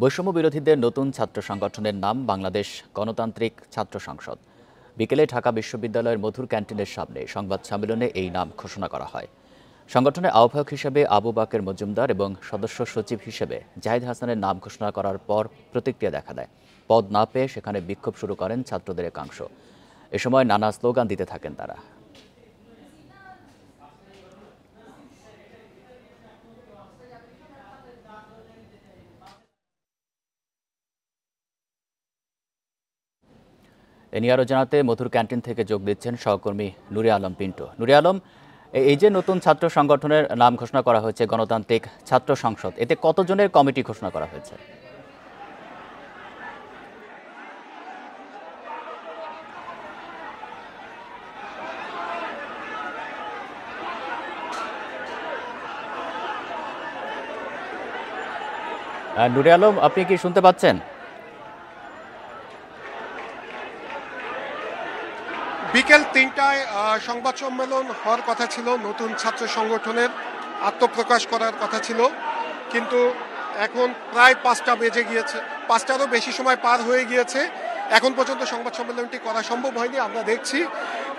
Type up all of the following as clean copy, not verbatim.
বৈষম্য বিরোধীদের নতুন ছাত্র সংগঠনের নাম বাংলাদেশ গণতান্ত্রিক ছাত্র সংসদ। বিকেলে ঢাকা বিশ্ববিদ্যালয়ের মধুর ক্যান্টিনের সামনে সংবাদ সম্মেলনে এই নাম ঘোষণা করা হয়। সংগঠনের আহ্বায়ক হিসেবে আবু বাকের মজুমদার এবং সদস্য সচিব হিসেবে জাহিদ হাসানের নাম ঘোষণা করার পর প্রতিক্রিয়া দেখা দেয়। পদ না পেয়ে সেখানে বিক্ষোভ শুরু করেন ছাত্রদের একাংশ। এ সময় নানা স্লোগান দিতে থাকেন তারা। এ নিয়ে আরও জানাতে মধুর ক্যান্টিন থেকে যোগ দিচ্ছেন সহকর্মী নুরে আলম পিন্টু। নুরে আলম, এই যে নতুন ছাত্র সংগঠনের নাম ঘোষণা করা হয়েছে গণতান্ত্রিক ছাত্র সংসদ, এতে কতজনের কমিটি ঘোষণা করা হয়েছে? নুরে আলম, আপনি কি শুনতে পাচ্ছেন? বিকেল ৩টায় সংবাদ সম্মেলন হওয়ার কথা ছিল, নতুন ছাত্র সংগঠনের আত্মপ্রকাশ করার কথা ছিল, কিন্তু এখন প্রায় ৫টা বেজে গিয়েছে, ৫টারও বেশি সময় পার হয়ে গিয়েছে। এখন পর্যন্ত সংবাদ সম্মেলনটি করা সম্ভব হয়নি। আমরা দেখছি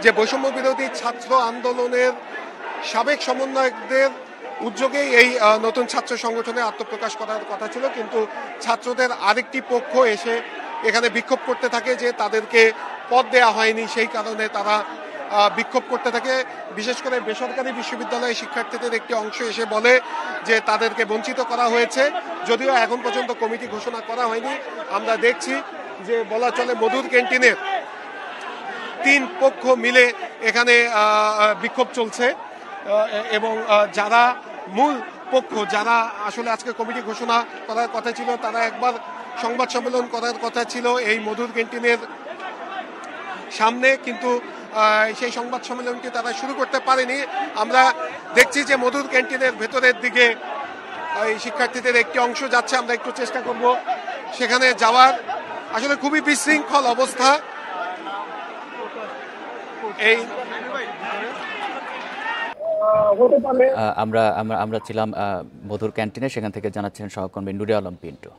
যে বৈষম্য বিরোধী ছাত্র আন্দোলনের সাবেক সমন্বয়কদের উদ্যোগেই এই নতুন ছাত্র সংগঠনে আত্মপ্রকাশ করার কথা ছিল, কিন্তু ছাত্রদের আরেকটি পক্ষ এসে এখানে বিক্ষোভ করতে থাকে যে তাদেরকে পদ দেওয়া হয়নি, সেই কারণে তারা বিক্ষোভ করতে থাকে। বিশেষ করে বেসরকারি বিশ্ববিদ্যালয়ের শিক্ষার্থীদের একটি অংশ এসে বলে যে তাদেরকে বঞ্চিত করা হয়েছে, যদিও এখন পর্যন্ত কমিটি ঘোষণা করা হয়নি। আমরা দেখছি যে বলা চলে মধুর ক্যান্টিনের ৩ পক্ষ মিলে এখানে বিক্ষোভ চলছে এবং যারা মূল পক্ষ, যারা আসলে আজকে কমিটি ঘোষণা করার কথা ছিল, তারা একবার সংবাদ সম্মেলন করার কথা ছিল এই মধুর ক্যান্টিনের সামনে, কিন্তু সেই সংবাদ সম্মেলনটি তারা শুরু করতে পারেনি। আমরা দেখছি যে মধুর ক্যান্টিনের ভেতরের দিকে এই শিক্ষার্থীদের একটি অংশ যাচ্ছে। আমরা একটু চেষ্টা করব সেখানে যাওয়ার। আসলে খুবই বিশৃঙ্খল অবস্থা। এই আমরা ছিলাম মধুর ক্যান্টিনে, সেখান থেকে জানাচ্ছেন সহকর্মী নুরে আলম পিন্টু।